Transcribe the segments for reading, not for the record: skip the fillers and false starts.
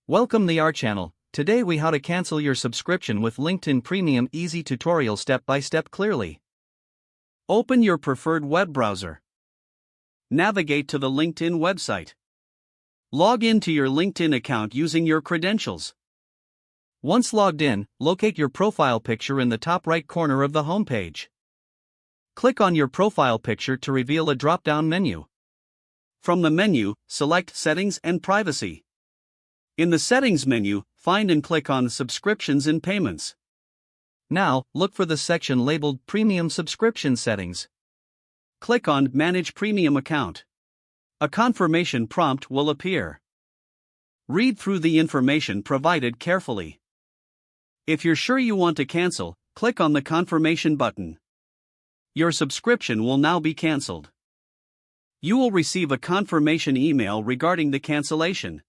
Welcome to our channel. Today we how to cancel your subscription with LinkedIn Premium easy tutorial step by step clearly. Open your preferred web browser. Navigate to the LinkedIn website. Log into your LinkedIn account using your credentials. Once logged in, locate your profile picture in the top right corner of the homepage. Click on your profile picture to reveal a drop-down menu. From the menu, select Settings and Privacy. In the Settings menu, find and click on Subscriptions and Payments. Now, look for the section labeled Premium Subscription Settings. Click on Manage Premium Account. A confirmation prompt will appear. Read through the information provided carefully. If you're sure you want to cancel, click on the Confirmation button. Your subscription will now be canceled. You will receive a confirmation email regarding the cancellation.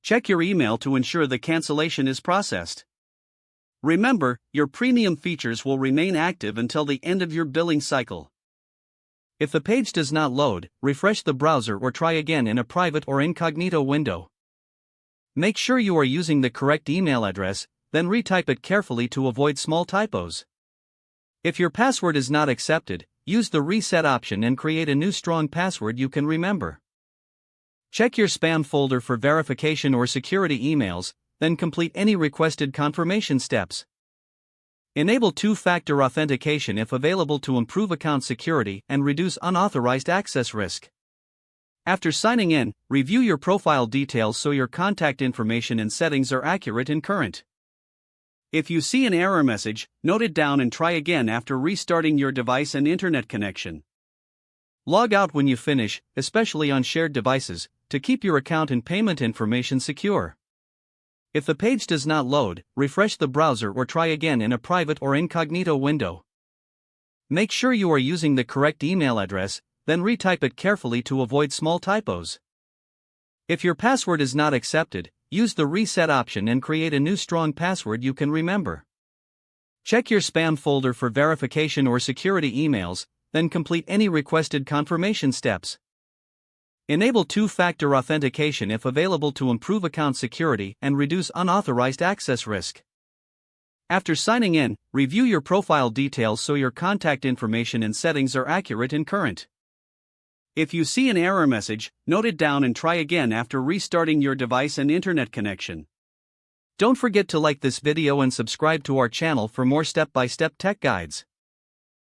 Check your email to ensure the cancellation is processed. Remember, your premium features will remain active until the end of your billing cycle. If the page does not load, refresh the browser or try again in a private or incognito window. Make sure you are using the correct email address, then retype it carefully to avoid small typos. If your password is not accepted, use the reset option and create a new strong password you can remember. Check your spam folder for verification or security emails, then complete any requested confirmation steps. Enable two-factor authentication if available to improve account security and reduce unauthorized access risk. After signing in, review your profile details so your contact information and settings are accurate and current. If you see an error message, note it down and try again after restarting your device and internet connection. Log out when you finish, especially on shared devices, to keep your account and payment information secure. If the page does not load, refresh the browser or try again in a private or incognito window. Make sure you are using the correct email address, then retype it carefully to avoid small typos. If your password is not accepted, use the reset option and create a new strong password you can remember. Check your spam folder for verification or security emails, then complete any requested confirmation steps. Enable two-factor authentication if available to improve account security and reduce unauthorized access risk. After signing in, review your profile details so your contact information and settings are accurate and current. If you see an error message, note it down and try again after restarting your device and internet connection. Don't forget to like this video and subscribe to our channel for more step-by-step tech guides.